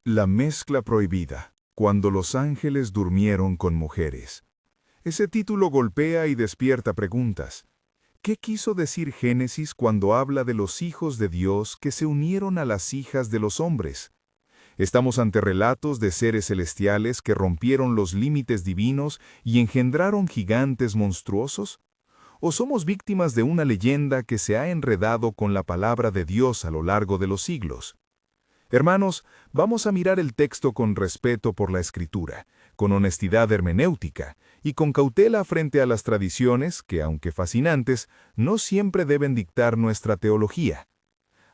La mezcla prohibida, cuando los ángeles durmieron con mujeres. Ese título golpea y despierta preguntas. ¿Qué quiso decir Génesis cuando habla de los hijos de Dios que se unieron a las hijas de los hombres? ¿Estamos ante relatos de seres celestiales que rompieron los límites divinos y engendraron gigantes monstruosos? ¿O somos víctimas de una leyenda que se ha enredado con la palabra de Dios a lo largo de los siglos? Hermanos, vamos a mirar el texto con respeto por la Escritura, con honestidad hermenéutica y con cautela frente a las tradiciones que, aunque fascinantes, no siempre deben dictar nuestra teología.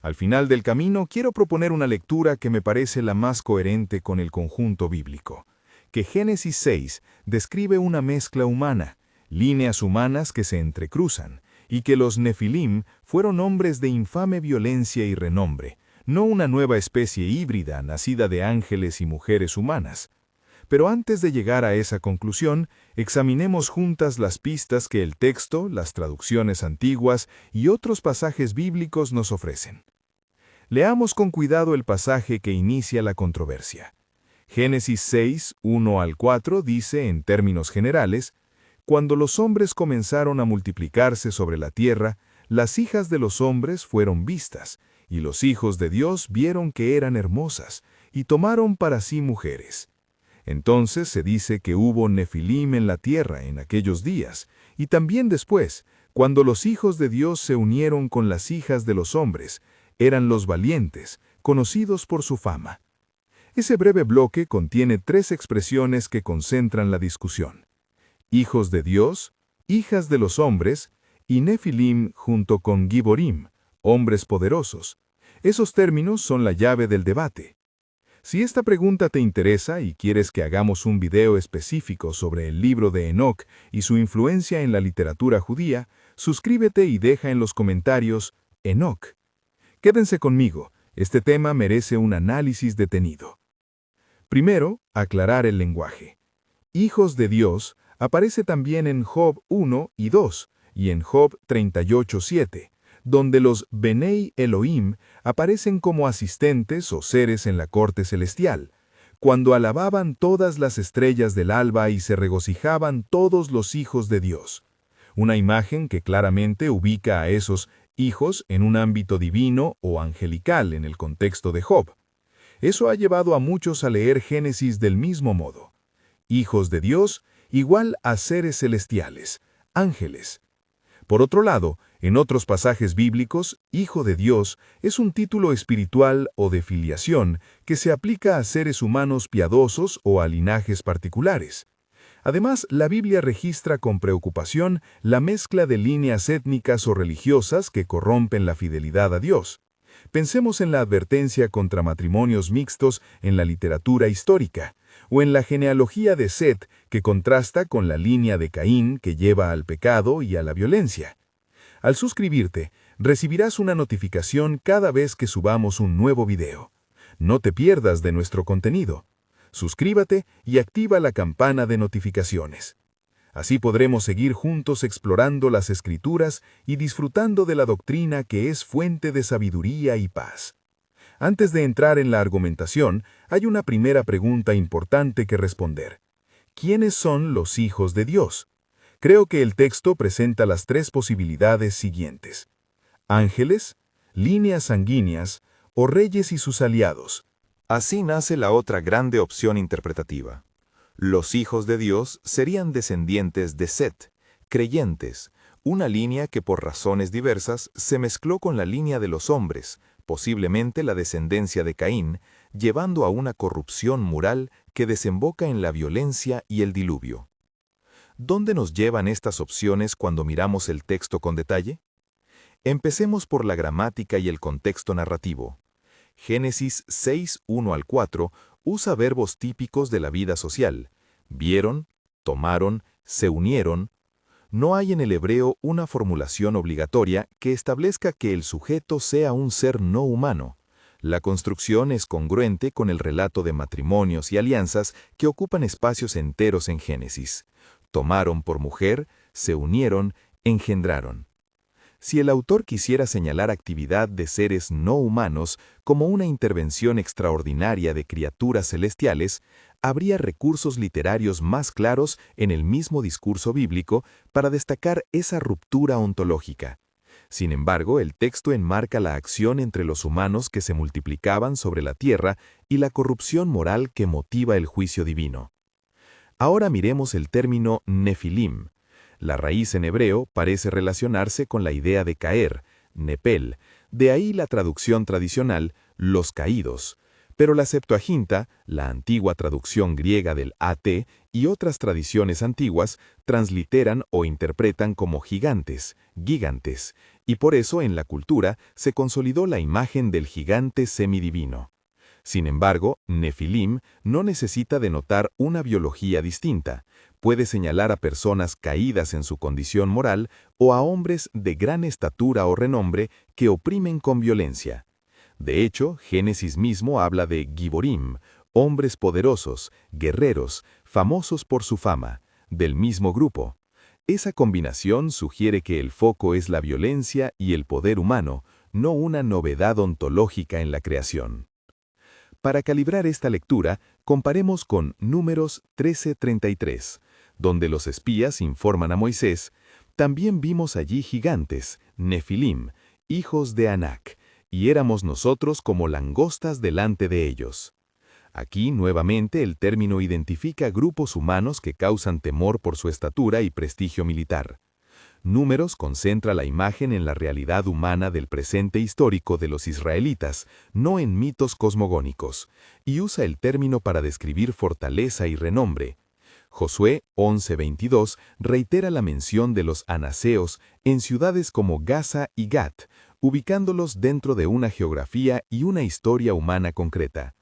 Al final del camino quiero proponer una lectura que me parece la más coherente con el conjunto bíblico, que Génesis 6 describe una mezcla humana, líneas humanas que se entrecruzan, y que los Nefilim fueron hombres de infame violencia y renombre, no una nueva especie híbrida nacida de ángeles y mujeres humanas. Pero antes de llegar a esa conclusión, examinemos juntas las pistas que el texto, las traducciones antiguas y otros pasajes bíblicos nos ofrecen. Leamos con cuidado el pasaje que inicia la controversia. Génesis 6, 1 al 4 dice, en términos generales, «Cuando los hombres comenzaron a multiplicarse sobre la tierra, las hijas de los hombres fueron vistas, y los hijos de Dios vieron que eran hermosas, y tomaron para sí mujeres. Entonces se dice que hubo Nefilim en la tierra en aquellos días, y también después, cuando los hijos de Dios se unieron con las hijas de los hombres, eran los valientes, conocidos por su fama». Ese breve bloque contiene tres expresiones que concentran la discusión: hijos de Dios, hijas de los hombres, y Nefilim junto con Giborim, hombres poderosos. Esos términos son la llave del debate. Si esta pregunta te interesa y quieres que hagamos un video específico sobre el libro de Enoc y su influencia en la literatura judía, suscríbete y deja en los comentarios Enoc. Quédense conmigo, este tema merece un análisis detenido. Primero, aclarar el lenguaje. Hijos de Dios aparece también en Job 1 y 2 y en Job 38:7, donde los Benei Elohim aparecen como asistentes o seres en la corte celestial, cuando alababan todas las estrellas del alba y se regocijaban todos los hijos de Dios. Una imagen que claramente ubica a esos hijos en un ámbito divino o angelical en el contexto de Job. Eso ha llevado a muchos a leer Génesis del mismo modo. Hijos de Dios igual a seres celestiales, ángeles. Por otro lado, en otros pasajes bíblicos, Hijo de Dios es un título espiritual o de filiación que se aplica a seres humanos piadosos o a linajes particulares. Además, la Biblia registra con preocupación la mezcla de líneas étnicas o religiosas que corrompen la fidelidad a Dios. Pensemos en la advertencia contra matrimonios mixtos en la literatura histórica, o en la genealogía de Set que contrasta con la línea de Caín que lleva al pecado y a la violencia. Al suscribirte, recibirás una notificación cada vez que subamos un nuevo video. No te pierdas de nuestro contenido. Suscríbete y activa la campana de notificaciones. Así podremos seguir juntos explorando las Escrituras y disfrutando de la doctrina que es fuente de sabiduría y paz. Antes de entrar en la argumentación, hay una primera pregunta importante que responder. ¿Quiénes son los hijos de Dios? Creo que el texto presenta las tres posibilidades siguientes: ángeles, líneas sanguíneas o reyes y sus aliados. Así nace la otra grande opción interpretativa. Los hijos de Dios serían descendientes de Set, creyentes, una línea que por razones diversas se mezcló con la línea de los hombres, posiblemente la descendencia de Caín, llevando a una corrupción moral que desemboca en la violencia y el diluvio. ¿Dónde nos llevan estas opciones cuando miramos el texto con detalle? Empecemos por la gramática y el contexto narrativo. Génesis 6, 1 al 4 usa verbos típicos de la vida social. Vieron, tomaron, se unieron. No hay en el hebreo una formulación obligatoria que establezca que el sujeto sea un ser no humano. La construcción es congruente con el relato de matrimonios y alianzas que ocupan espacios enteros en Génesis. Tomaron por mujer, se unieron, engendraron. Si el autor quisiera señalar actividad de seres no humanos como una intervención extraordinaria de criaturas celestiales, habría recursos literarios más claros en el mismo discurso bíblico para destacar esa ruptura ontológica. Sin embargo, el texto enmarca la acción entre los humanos que se multiplicaban sobre la tierra y la corrupción moral que motiva el juicio divino. Ahora miremos el término nefilim. La raíz en hebreo parece relacionarse con la idea de caer, nepel, de ahí la traducción tradicional, los caídos. Pero la Septuaginta, la antigua traducción griega del AT y otras tradiciones antiguas transliteran o interpretan como gigantes, gigantes, y por eso en la cultura se consolidó la imagen del gigante semidivino. Sin embargo, nefilim no necesita denotar una biología distinta. Puede señalar a personas caídas en su condición moral o a hombres de gran estatura o renombre que oprimen con violencia. De hecho, Génesis mismo habla de giborim, hombres poderosos, guerreros, famosos por su fama, del mismo grupo. Esa combinación sugiere que el foco es la violencia y el poder humano, no una novedad ontológica en la creación. Para calibrar esta lectura, comparemos con Números 13:33, donde los espías informan a Moisés: «También vimos allí gigantes, nefilim, hijos de Anac, y éramos nosotros como langostas delante de ellos». Aquí, nuevamente, el término identifica grupos humanos que causan temor por su estatura y prestigio militar. Números concentra la imagen en la realidad humana del presente histórico de los israelitas, no en mitos cosmogónicos, y usa el término para describir fortaleza y renombre. Josué 11:22 reitera la mención de los anaseos en ciudades como Gaza y Gat, ubicándolos dentro de una geografía y una historia humana concreta.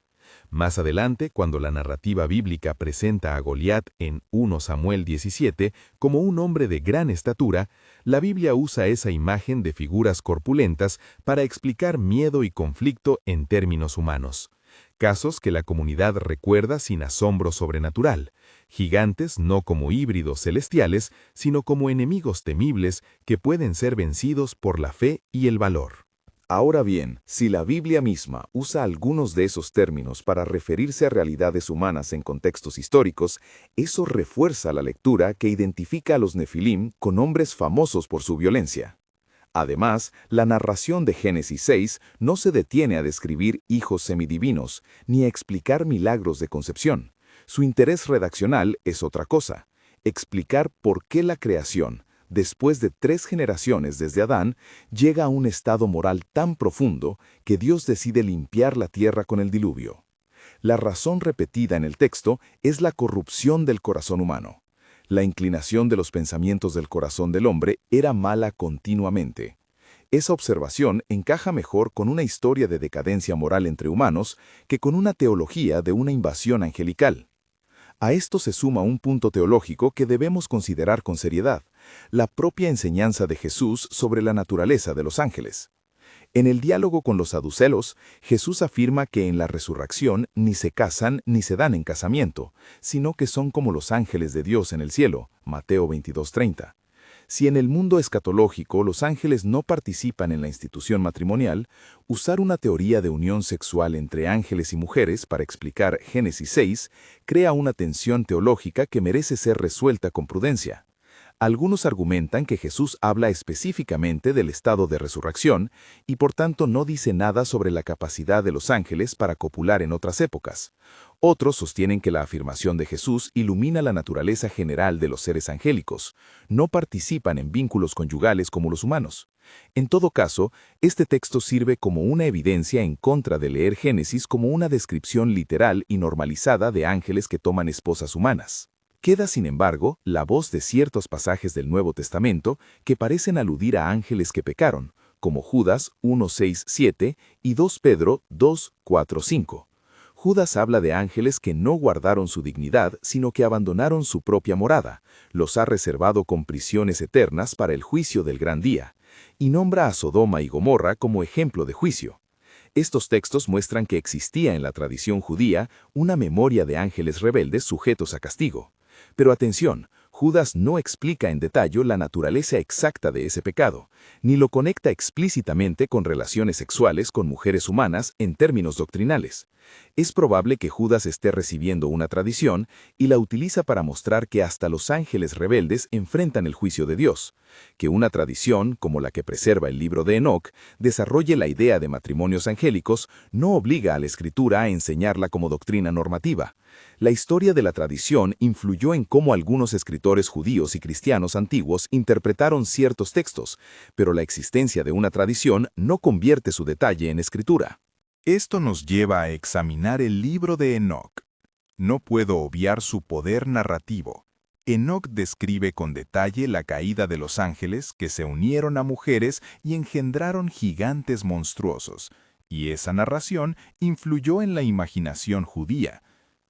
Más adelante, cuando la narrativa bíblica presenta a Goliat en 1 Samuel 17 como un hombre de gran estatura, la Biblia usa esa imagen de figuras corpulentas para explicar miedo y conflicto en términos humanos. Casos que la comunidad recuerda sin asombro sobrenatural, gigantes no como híbridos celestiales, sino como enemigos temibles que pueden ser vencidos por la fe y el valor. Ahora bien, si la Biblia misma usa algunos de esos términos para referirse a realidades humanas en contextos históricos, eso refuerza la lectura que identifica a los nefilim con hombres famosos por su violencia. Además, la narración de Génesis 6 no se detiene a describir hijos semidivinos, ni a explicar milagros de concepción. Su interés redaccional es otra cosa: explicar por qué la creación, después de 3 generaciones desde Adán, llega a un estado moral tan profundo que Dios decide limpiar la tierra con el diluvio. La razón repetida en el texto es la corrupción del corazón humano. La inclinación de los pensamientos del corazón del hombre era mala continuamente. Esa observación encaja mejor con una historia de decadencia moral entre humanos que con una teología de una invasión angelical. A esto se suma un punto teológico que debemos considerar con seriedad: la propia enseñanza de Jesús sobre la naturaleza de los ángeles. En el diálogo con los saduceos, Jesús afirma que en la resurrección ni se casan ni se dan en casamiento, sino que son como los ángeles de Dios en el cielo, Mateo 22:30. Si en el mundo escatológico los ángeles no participan en la institución matrimonial, usar una teoría de unión sexual entre ángeles y mujeres para explicar Génesis 6 crea una tensión teológica que merece ser resuelta con prudencia. Algunos argumentan que Jesús habla específicamente del estado de resurrección y por tanto no dice nada sobre la capacidad de los ángeles para copular en otras épocas. Otros sostienen que la afirmación de Jesús ilumina la naturaleza general de los seres angélicos. No participan en vínculos conyugales como los humanos. En todo caso, este texto sirve como una evidencia en contra de leer Génesis como una descripción literal y normalizada de ángeles que toman esposas humanas. Queda, sin embargo, la voz de ciertos pasajes del Nuevo Testamento que parecen aludir a ángeles que pecaron, como Judas 1:6-7 y 2 Pedro 2:4-5. Judas habla de ángeles que no guardaron su dignidad, sino que abandonaron su propia morada, los ha reservado con prisiones eternas para el juicio del gran día, y nombra a Sodoma y Gomorra como ejemplo de juicio. Estos textos muestran que existía en la tradición judía una memoria de ángeles rebeldes sujetos a castigo. Pero atención, Judas no explica en detalle la naturaleza exacta de ese pecado, ni lo conecta explícitamente con relaciones sexuales con mujeres humanas en términos doctrinales. Es probable que Judas esté recibiendo una tradición y la utiliza para mostrar que hasta los ángeles rebeldes enfrentan el juicio de Dios, que una tradición, como la que preserva el libro de Enoc, desarrolle la idea de matrimonios angélicos, no obliga a la Escritura a enseñarla como doctrina normativa. La historia de la tradición influyó en cómo algunos escritores judíos y cristianos antiguos interpretaron ciertos textos, pero la existencia de una tradición no convierte su detalle en escritura. Esto nos lleva a examinar el libro de Enoc. No puedo obviar su poder narrativo. Enoc describe con detalle la caída de los ángeles que se unieron a mujeres y engendraron gigantes monstruosos, y esa narración influyó en la imaginación judía.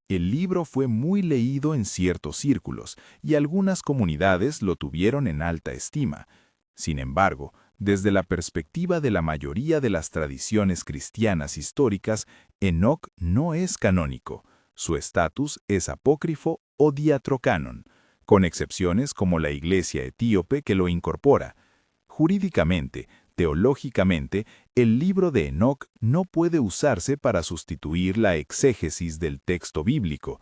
El libro fue muy leído en ciertos círculos, y algunas comunidades lo tuvieron en alta estima. Sin embargo, desde la perspectiva de la mayoría de las tradiciones cristianas históricas, Enoc no es canónico. Su estatus es apócrifo o diatrocanon, con excepciones como la Iglesia etíope que lo incorpora. Jurídicamente, teológicamente, el libro de Enoc no puede usarse para sustituir la exégesis del texto bíblico.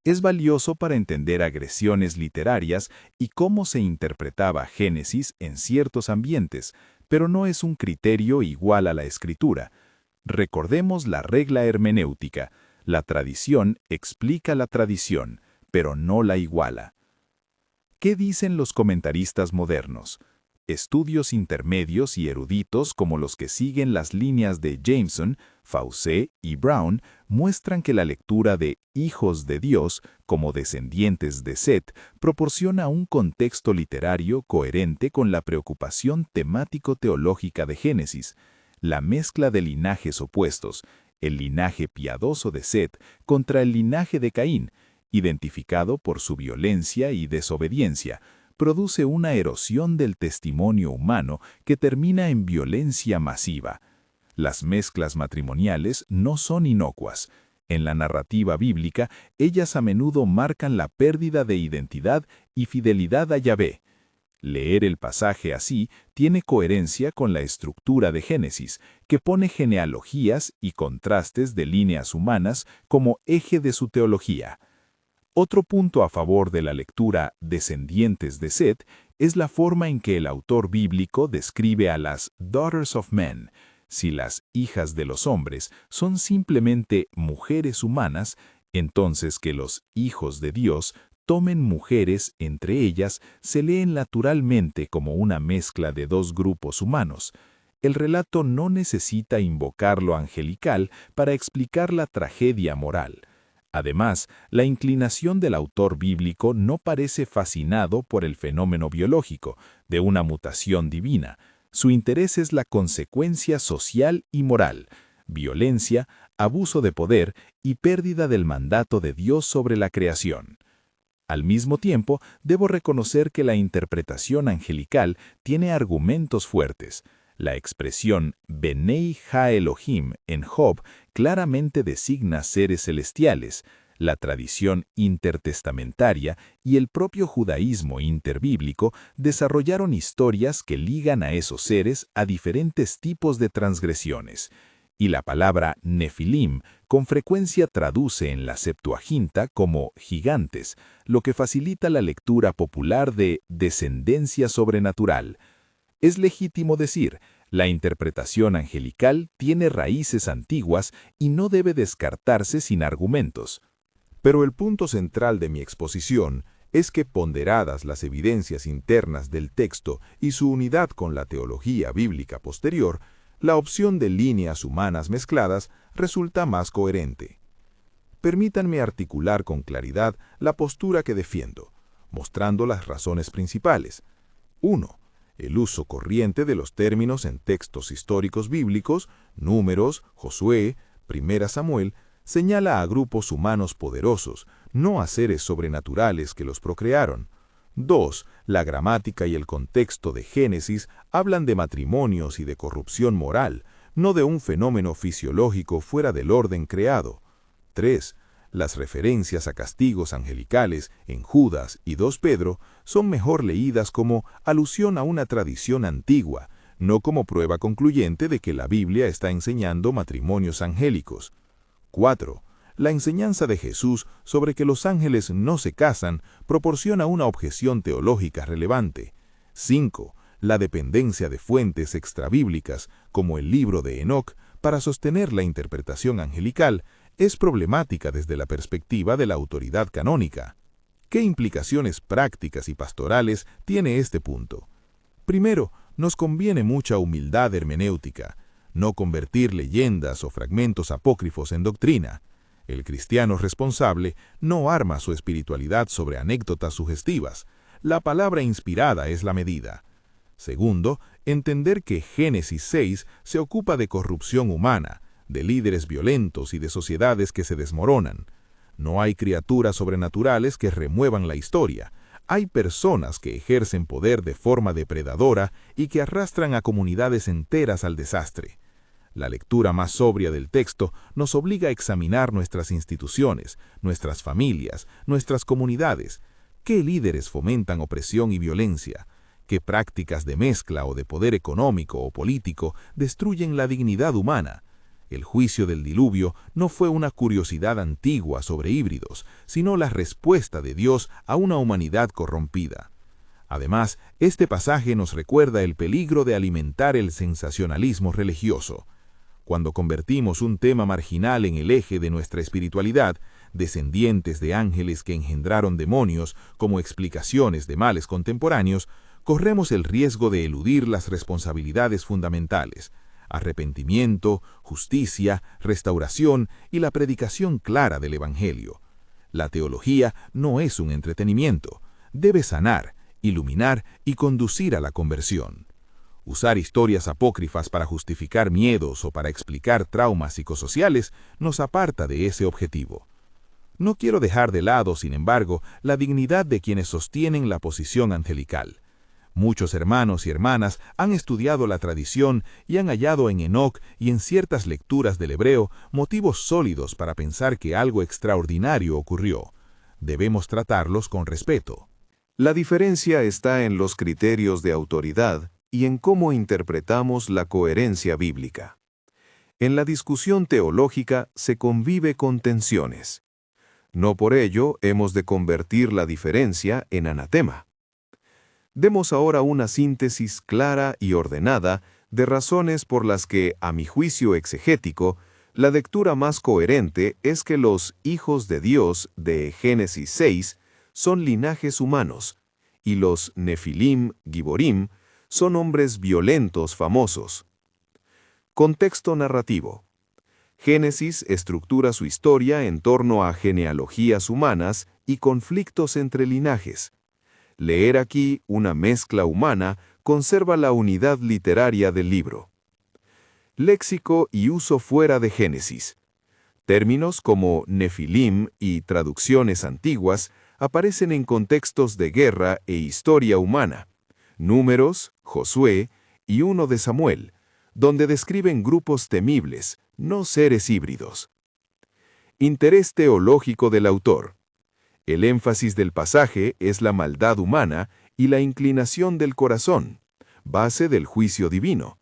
Es valioso para entender agresiones literarias y cómo se interpretaba Génesis en ciertos ambientes, pero no es un criterio igual a la escritura. Recordemos la regla hermenéutica: la tradición explica la tradición, pero no la iguala. ¿Qué dicen los comentaristas modernos? Estudios intermedios y eruditos como los que siguen las líneas de Jameson, Faucet y Brown muestran que la lectura de hijos de Dios como descendientes de Set proporciona un contexto literario coherente con la preocupación temático-teológica de Génesis, la mezcla de linajes opuestos, el linaje piadoso de Set contra el linaje de Caín, identificado por su violencia y desobediencia, produce una erosión del testimonio humano que termina en violencia masiva. Las mezclas matrimoniales no son inocuas. En la narrativa bíblica, ellas a menudo marcan la pérdida de identidad y fidelidad a Yahvé. Leer el pasaje así tiene coherencia con la estructura de Génesis, que pone genealogías y contrastes de líneas humanas como eje de su teología. Otro punto a favor de la lectura descendientes de Set es la forma en que el autor bíblico describe a las daughters of men. Si las hijas de los hombres son simplemente mujeres humanas, entonces que los hijos de Dios tomen mujeres entre ellas se leen naturalmente como una mezcla de dos grupos humanos. El relato no necesita invocar lo angelical para explicar la tragedia moral. Además, la inclinación del autor bíblico no parece fascinado por el fenómeno biológico de una mutación divina. Su interés es la consecuencia social y moral, violencia, abuso de poder y pérdida del mandato de Dios sobre la creación. Al mismo tiempo, debo reconocer que la interpretación angelical tiene argumentos fuertes. La expresión Benei Ha-Elohim en Job claramente designa seres celestiales. La tradición intertestamentaria y el propio judaísmo interbíblico desarrollaron historias que ligan a esos seres a diferentes tipos de transgresiones. Y la palabra Nefilim con frecuencia traduce en la Septuaginta como gigantes, lo que facilita la lectura popular de descendencia sobrenatural. Es legítimo decir, la interpretación angelical tiene raíces antiguas y no debe descartarse sin argumentos. Pero el punto central de mi exposición es que, ponderadas las evidencias internas del texto y su unidad con la teología bíblica posterior, la opción de líneas humanas mezcladas resulta más coherente. Permítanme articular con claridad la postura que defiendo, mostrando las razones principales. 1. El uso corriente de los términos en textos históricos bíblicos, Números, Josué, 1 Samuel, señala a grupos humanos poderosos, no a seres sobrenaturales que los procrearon. 2. La gramática y el contexto de Génesis hablan de matrimonios y de corrupción moral, no de un fenómeno fisiológico fuera del orden creado. 3. Las referencias a castigos angelicales en Judas y 2 Pedro son mejor leídas como alusión a una tradición antigua, no como prueba concluyente de que la Biblia está enseñando matrimonios angélicos. 4. La enseñanza de Jesús sobre que los ángeles no se casan proporciona una objeción teológica relevante. 5. La dependencia de fuentes extrabíblicas, como el libro de Enoc, para sostener la interpretación angelical, es problemática desde la perspectiva de la autoridad canónica. ¿Qué implicaciones prácticas y pastorales tiene este punto? Primero, nos conviene mucha humildad hermenéutica, no convertir leyendas o fragmentos apócrifos en doctrina. El cristiano responsable no arma su espiritualidad sobre anécdotas sugestivas. La palabra inspirada es la medida. Segundo, entender que Génesis 6 se ocupa de corrupción humana, de líderes violentos y de sociedades que se desmoronan. No hay criaturas sobrenaturales que remuevan la historia. Hay personas que ejercen poder de forma depredadora y que arrastran a comunidades enteras al desastre. La lectura más sobria del texto nos obliga a examinar nuestras instituciones, nuestras familias, nuestras comunidades. ¿Qué líderes fomentan opresión y violencia? ¿Qué prácticas de mezcla o de poder económico o político destruyen la dignidad humana? El juicio del diluvio no fue una curiosidad antigua sobre híbridos, sino la respuesta de Dios a una humanidad corrompida. Además, este pasaje nos recuerda el peligro de alimentar el sensacionalismo religioso. Cuando convertimos un tema marginal en el eje de nuestra espiritualidad, descendientes de ángeles que engendraron demonios como explicaciones de males contemporáneos, corremos el riesgo de eludir las responsabilidades fundamentales: arrepentimiento, justicia, restauración y la predicación clara del Evangelio. La teología no es un entretenimiento, debe sanar, iluminar y conducir a la conversión. Usar historias apócrifas para justificar miedos o para explicar traumas psicosociales nos aparta de ese objetivo. No quiero dejar de lado, sin embargo, la dignidad de quienes sostienen la posición angelical. Muchos hermanos y hermanas han estudiado la tradición y han hallado en Enoc y en ciertas lecturas del hebreo motivos sólidos para pensar que algo extraordinario ocurrió. Debemos tratarlos con respeto. La diferencia está en los criterios de autoridad y en cómo interpretamos la coherencia bíblica. En la discusión teológica se convive con tensiones. No por ello hemos de convertir la diferencia en anatema. Demos ahora una síntesis clara y ordenada de razones por las que, a mi juicio exegético, la lectura más coherente es que los hijos de Dios de Génesis 6 son linajes humanos, y los Nefilim, Giborim, son hombres violentos famosos. Contexto narrativo. Génesis estructura su historia en torno a genealogías humanas y conflictos entre linajes. Leer aquí una mezcla humana conserva la unidad literaria del libro. Léxico y uso fuera de Génesis. Términos como Nefilim y traducciones antiguas aparecen en contextos de guerra e historia humana. Números, Josué y 1 de Samuel, donde describen grupos temibles, no seres híbridos. Interés teológico del autor. El énfasis del pasaje es la maldad humana y la inclinación del corazón, base del juicio divino.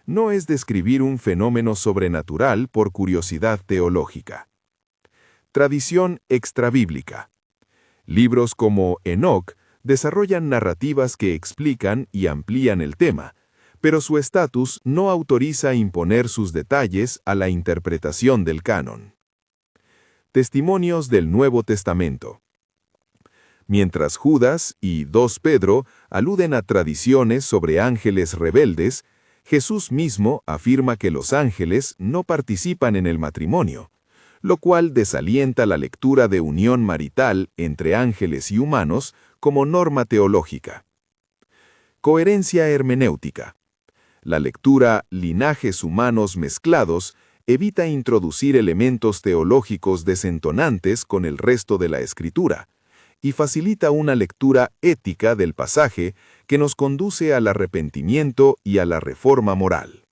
No es describir un fenómeno sobrenatural por curiosidad teológica. Tradición extrabíblica. Libros como Enoc desarrollan narrativas que explican y amplían el tema, pero su estatus no autoriza imponer sus detalles a la interpretación del canon. Testimonios del Nuevo Testamento. Mientras Judas y 2 Pedro aluden a tradiciones sobre ángeles rebeldes, Jesús mismo afirma que los ángeles no participan en el matrimonio, lo cual desalienta la lectura de unión marital entre ángeles y humanos como norma teológica. Coherencia hermenéutica. La lectura linajes humanos mezclados evita introducir elementos teológicos desentonantes con el resto de la Escritura y facilita una lectura ética del pasaje que nos conduce al arrepentimiento y a la reforma moral.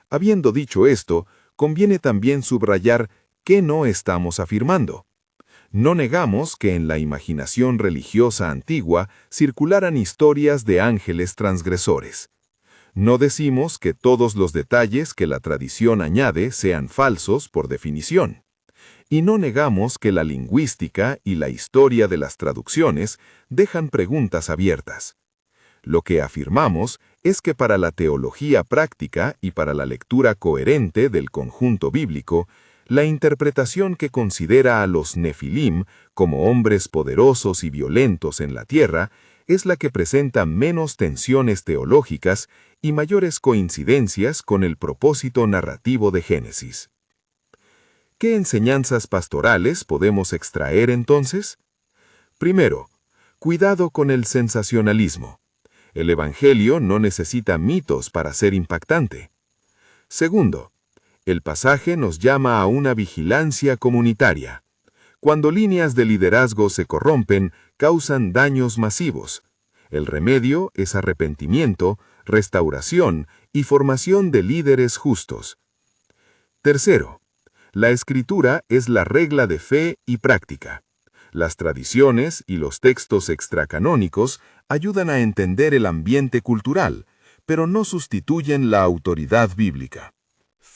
Habiendo dicho esto, conviene también subrayar ¿Qué no estamos afirmando? No negamos que en la imaginación religiosa antigua circularan historias de ángeles transgresores. No decimos que todos los detalles que la tradición añade sean falsos por definición. Y no negamos que la lingüística y la historia de las traducciones dejan preguntas abiertas. Lo que afirmamos es que para la teología práctica y para la lectura coherente del conjunto bíblico, la interpretación que considera a los Nefilim como hombres poderosos y violentos en la tierra es la que presenta menos tensiones teológicas y mayores coincidencias con el propósito narrativo de Génesis. ¿Qué enseñanzas pastorales podemos extraer entonces? Primero, cuidado con el sensacionalismo. El Evangelio no necesita mitos para ser impactante. Segundo, el pasaje nos llama a una vigilancia comunitaria. Cuando líneas de liderazgo se corrompen, causan daños masivos. El remedio es arrepentimiento, restauración y formación de líderes justos. Tercero, la Escritura es la regla de fe y práctica. Las tradiciones y los textos extracanónicos ayudan a entender el ambiente cultural, pero no sustituyen la autoridad bíblica.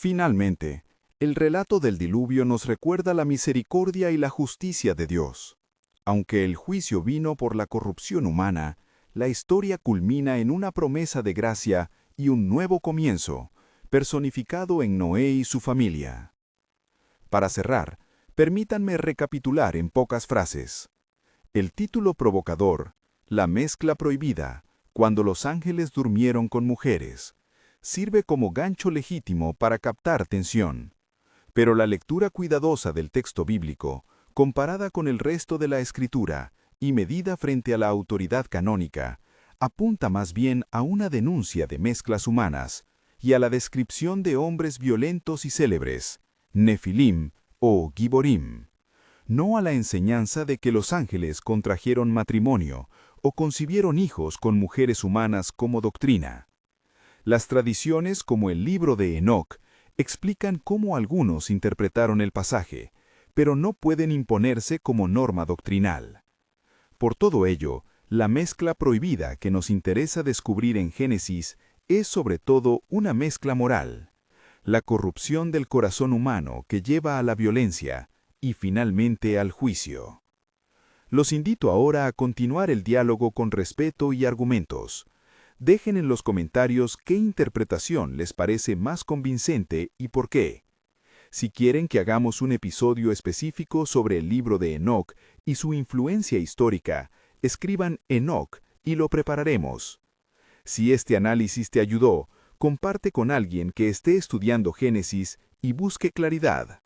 Finalmente, el relato del diluvio nos recuerda la misericordia y la justicia de Dios. Aunque el juicio vino por la corrupción humana, la historia culmina en una promesa de gracia y un nuevo comienzo, personificado en Noé y su familia. Para cerrar, permítanme recapitular en pocas frases. El título provocador, La mezcla prohibida, cuando los ángeles durmieron con mujeres, sirve como gancho legítimo para captar atención. Pero la lectura cuidadosa del texto bíblico, comparada con el resto de la Escritura y medida frente a la autoridad canónica, apunta más bien a una denuncia de mezclas humanas y a la descripción de hombres violentos y célebres, Nefilim o Giborim, no a la enseñanza de que los ángeles contrajeron matrimonio o concibieron hijos con mujeres humanas como doctrina. Las tradiciones como el libro de Enoc explican cómo algunos interpretaron el pasaje, pero no pueden imponerse como norma doctrinal. Por todo ello, la mezcla prohibida que nos interesa descubrir en Génesis es sobre todo una mezcla moral, la corrupción del corazón humano que lleva a la violencia y finalmente al juicio. Los invito ahora a continuar el diálogo con respeto y argumentos. Dejen en los comentarios qué interpretación les parece más convincente y por qué. Si quieren que hagamos un episodio específico sobre el libro de Enoc y su influencia histórica, escriban Enoc y lo prepararemos. Si este análisis te ayudó, comparte con alguien que esté estudiando Génesis y busque claridad.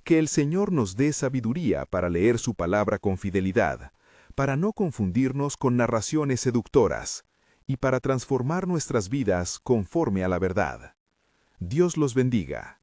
Que el Señor nos dé sabiduría para leer su palabra con fidelidad, para no confundirnos con narraciones seductoras, y para transformar nuestras vidas conforme a la verdad. Dios los bendiga.